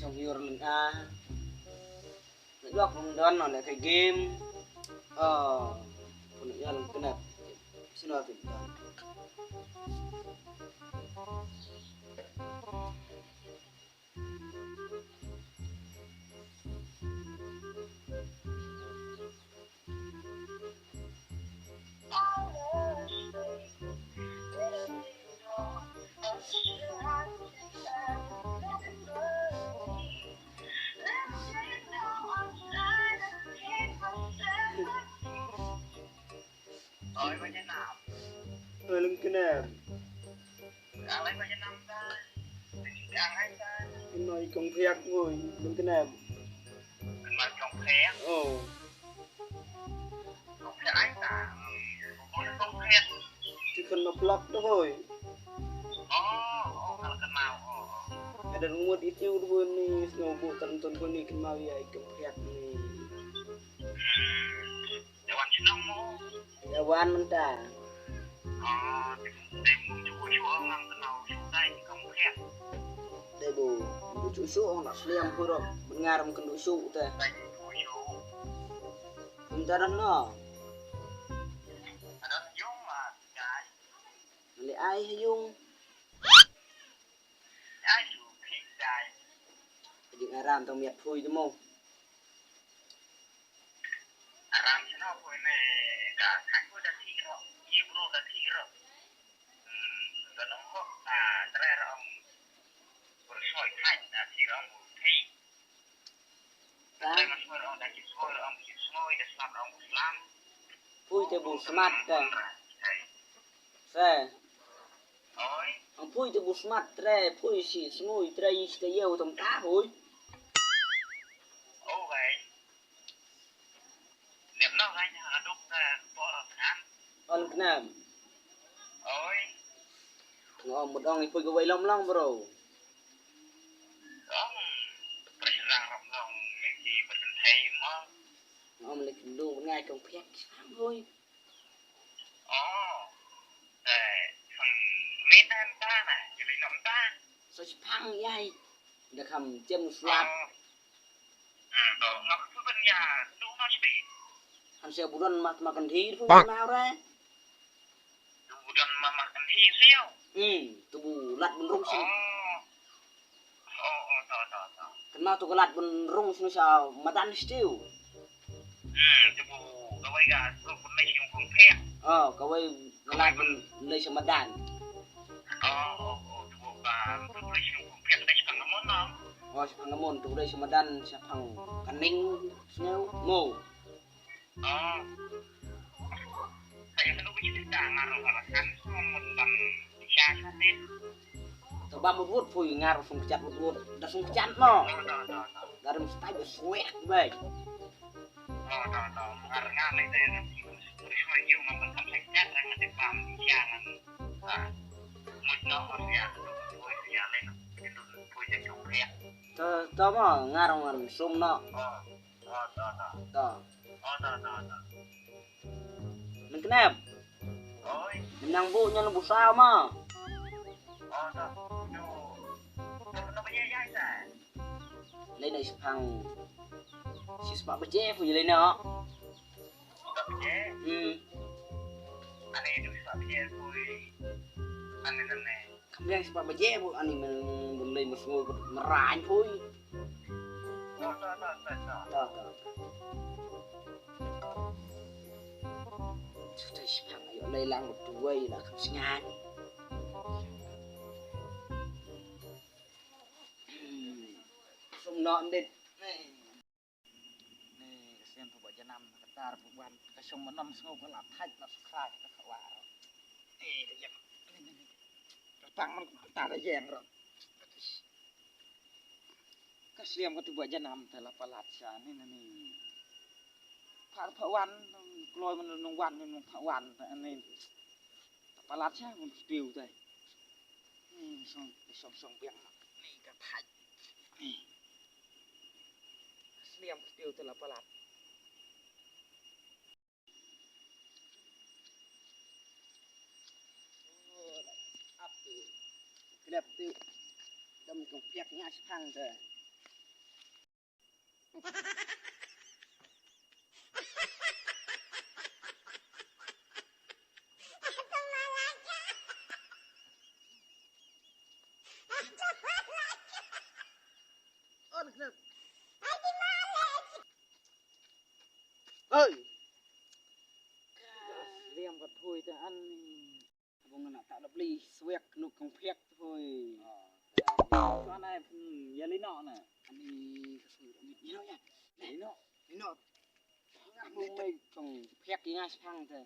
trong viewer lần a được không đoán nó là cái game của những lần cái này xin lỗi tỉnh Ôi bao nhiêu năm? lưng cái này Ăn lấy bao nhiêu năm ta? Ăn hay ta? cái nói công việc rồi lưng cái này Mình nói công việc. Công việc anh ta. Có là công việc. chứ không nó blog đó rồi Kalau kenal. ada rumah itu dulu nih snowboard tonton ko nih kenal ya công việc nih Jawan senang mo. Jawan menta Tìm chỗ ngang kenal chỗ đây công việc. đây bù chủ số ông là sliam thôi rồi bên nga làm cần đủ số thế Đây chỗ. chúng ta đó nó Ada dung mà cái. lấy ai hay dung Ai chủ thị cái. những aram tao miệt thôi đúng không Aram senang ko ini cả khách ko đã thị rồi. Ibro đã thị rồi. Ganong ko trai ông bersoi khách thị ông thị. Đây mà soi ông đã chịu soi để sắp ông Islam. phui te bu smart te se Ôi, ông phui te bu smart tre phui si smui treiste yêu tông ta thôi ô vậy. Niệm nó anh đúc bỏ ở khám. on knam Ôi, ngon một ông thì phui cái vậy long long bro ông phải rằng lòng gì phải thấy mà. ông lấy cái đồ ngay công việc thôi Thằng mến em ta này, chỉ lấy nắm ta. sao chỉ phăng vậy được hầm chân slap Đó, nó cứ bên nhà, đủ nó chỉ bị. anh sẽ buồn mà cần thi phui nào ra Đủ đần mà cần thi siêu. tu lát bun rung sini Đó. kenal tu lát bun rung sini sao mà tan still Chứ bù, cái bây giờ, tôi cũng lấy dùng cùng phép. có vậy lát bun lấy sao mà đàn Chứ bù, tôi lấy dùng cùng phép, đây chẳng có món nào. si pangamon tu lấy sao mà đàn si pang kaning sneo mo Saya kan uji kita ngaruh alasan semua dan bisa satin. tu ba một vuốt phui ngar sung chặt một vuốt đã sung chặt mo Đó. dalam style sweat bay Đó. Karena ini saya terus maju membentuk sekret yang ada paham jangan. Mungkin harus ya, boleh ya lain itu boleh juga ya. to mo ngar ngan sum no Đó. to mình kenapa Ôi, mình năng vụ nhân là bù sao mà đó. Nó bây giờ dai rồi. lấy này si pang si spa beje phui lấy nó Sudah bây anh ấy được sao bây giờ tôi anh ấy này. không biết spa beje bu anh mình lấy một ngôi mà rải phui Đó. to Tôi si pang ayo lấy lang một đuôi là không sinh ngan sum non dit xem thuộc bộ năm ta là bộ cái sum nó năm sâu có làm thách nó khai nó khảo vào để dẹp tăng nó ta đã dẹp rồi cái xem có thuộc bộ nămแต่ละประหลาดชานี่พระวันกลอยมันลงวันมันพระวันอันนี้ประหลาดชามันปิวใจส่งเปียงนี่ก็ทัดเสียมปิวแต่ละประหลาดอัพตัวกระดับตัวดำกับเปียกง่ายพังเลย ơi liam vật thôi ta ăn bông ngân tạo lập ly swag nụ công phép thôi cho này giờ lấy nọ nè anh đi cái nó nhá lấy nọ mông mây còn phép cái ngay sang thôi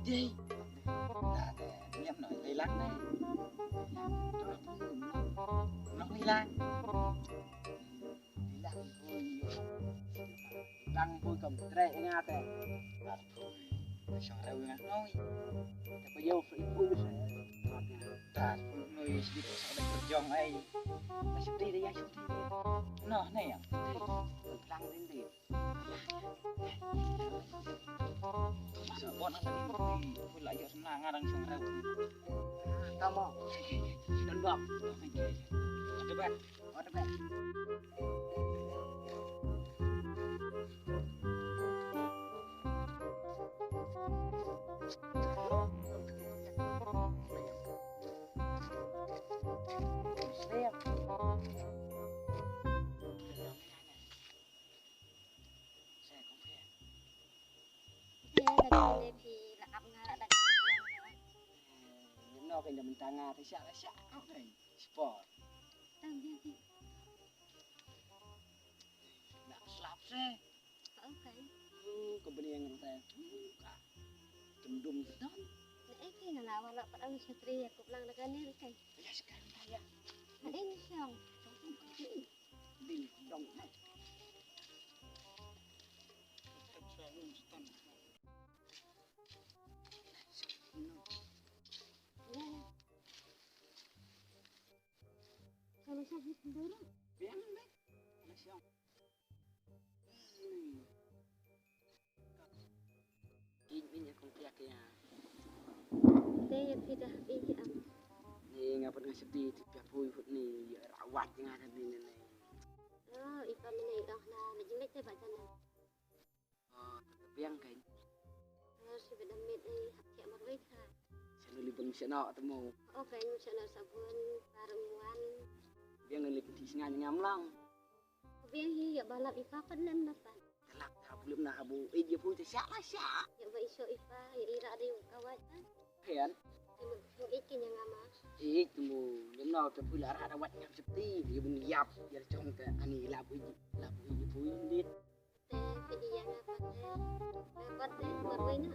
đi em nói lấy lắc này nó lấy lắc đang vui cầm tre nga tè sao đâu nga nói bây giờ phải vui ta người đi sao đây còn giòn ấy ta sắp đi đây sắp đi nó này lăng lên đi sợ bọn nó đi vui lại giờ senang ngadang sang rau kamu dan bang ada bet cái nhà mình ta nga thấy xả này sport nak slap sih kemudian yang saya cenderung sedang Nek ki ngala wala pa ang satri aku lang na kanil kay. ya sekarang saya Adin siyang di dong kalau sakit sendiri. biang deh siang ini aku pihak ya Dia tidak ini am. ni ngapa ngasih di pihak hui hut ni rawat yang ada di ni Oh, ipa mana dah na najimit sa baca na. biang kan Harus bedamit ay hakya marway ka. saya libun siapa temu Oh, kay mo siya na sabon paramuan. biang libun di singa ngamlang Biang hiya balap ipa kadlam na pa. telak belum nak abu dia pun siapa siapa Ya ba iso ipa ira ada yung kawat ha. kan Yung ikin yang ama. temu yang nak terpulih arah rawat yang seperti dia pun yap dia cong ke ani labu pun dit Te pidi yang apa te. Dapat te marway na.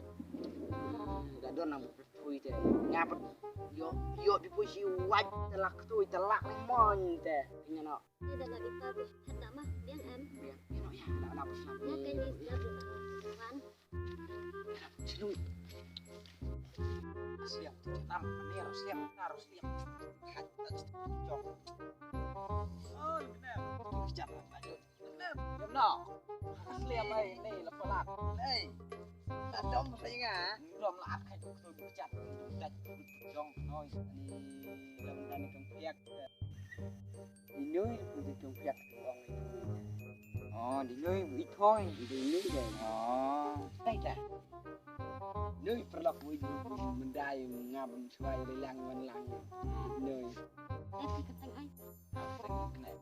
dah don nak pui te ngapa yo di posisi waj telak tu telak lemon te ini nak Dia dah ipa handa mah biang am. biang ini ya nak lapis Ya kay ni wan. Sinu. Siap, tam, menir, harus siap. Jom. Oh, benar. Kejap, lanjut. Benar. Jom nak. Siap ai, ni lepelat. Ei. Tak dom saya ngah. Dom lah kai tu kejap. Dah jong noi. Ni dalam dan kong piak. Ini pun kong piak tu orang itu. Di nơi ít thôi, di nơi đây. Đây là nơi perlaku mendai ngam suai lelang lang nơi. Eh katang ay.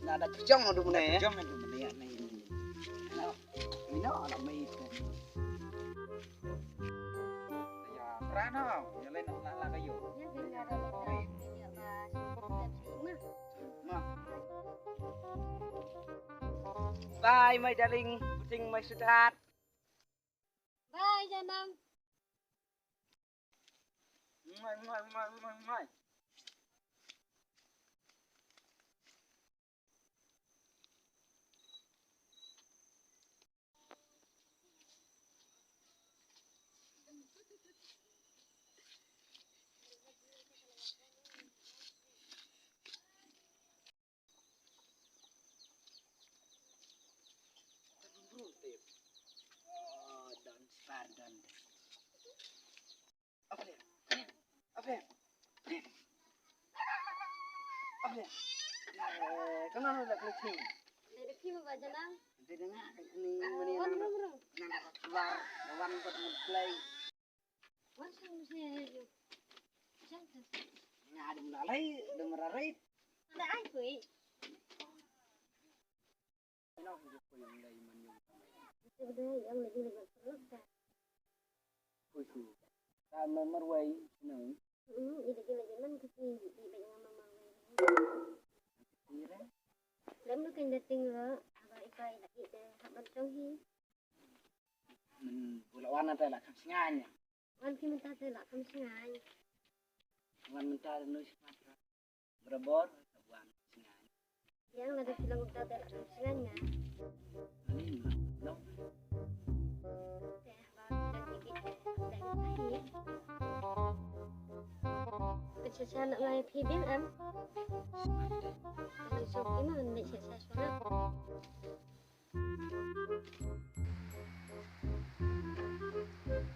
Là đã trong nó đúng này. Trong này đúng này này. Nó là mày. Ya, peran không? Ya lên là cái gì? Ya dengar ada dia ba mah. Bye my darling, puting my sweetheart. Bye Janang. ไม่dan sepadan apa dia kenapa udah kelihatan Dari kini mau baca nang. nanti dengar ini ini Wan nang bro. nang keluar lawan buat ngeplay Wan sama saya aja. Jangan. nggak ada melalui udah merarai Ada aku eh. nó không được quyền đầy mà nhiều Sebenarnya yang lagi terus dah. ôi chú ta mà mất quay nữa Ini lagi man kasi di banyak mama. gì đấy Lem lu kan dating lo. Abang ikai lagi deh. Abang tauhi. mình vừa là ăn là khăm ngay nhỉ Wan ki minta telak kam sengai. ăn mình ta nuôi Sumatera berabor kawan ngay Yang ada bilang minta telak kam sengai nga. ini nó Teh bang dan gigit dan ai. Kecesa nak ngai pibim am. Kalau sok ini man mek sesa sunat.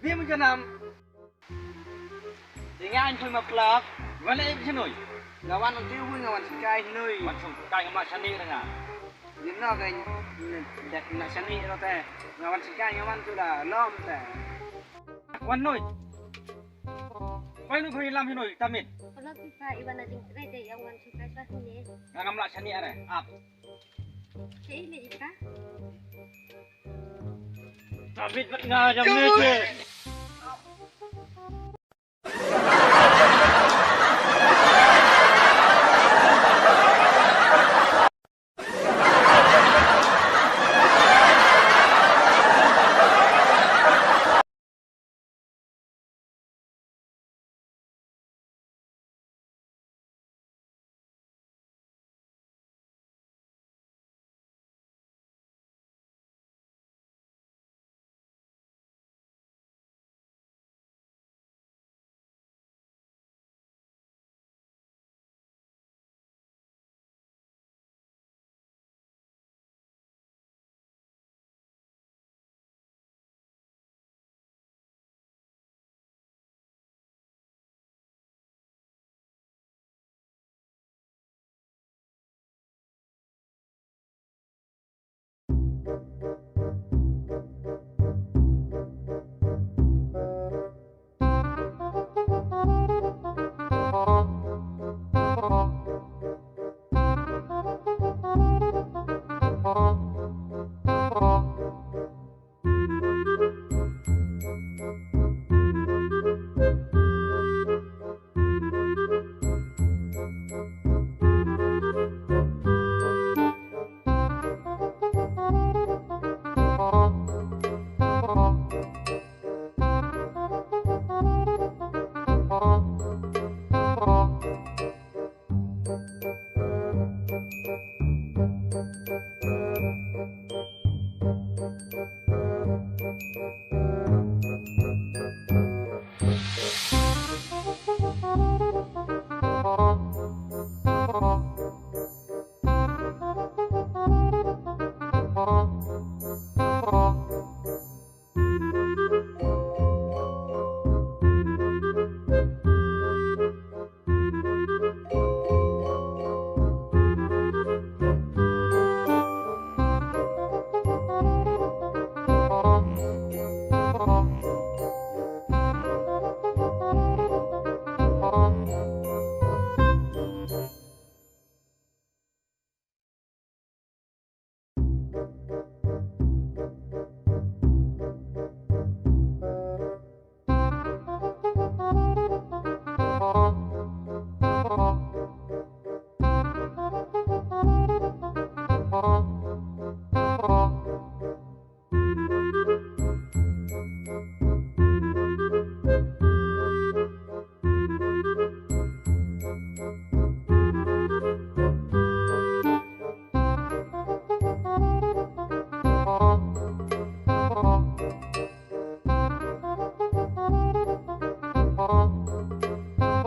vì mình cho nằm thì nghe anh thôi mà plug vẫn lại chứ nổi là ăn tiêu vui là ăn cay nơi มันส่งไกลมาชั้นนี้นะงา những nó cái đẹp là chân đi nó tè là ăn cay nhưng ăn tôi là lom tè วันหน่อยไปนู่นคุยลำให้หน่อยตามิด Kalau kita iwan ada cerai deh yang wan suka suka ni. งานกำลังชั้นนี้อะไรอับ Cik ni jika. ตามิดงานจะไม่เจอ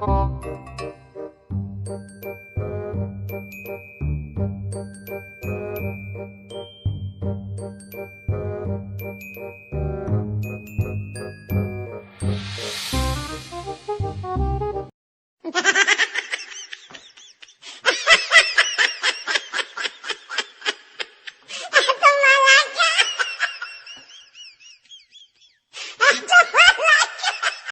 Nah.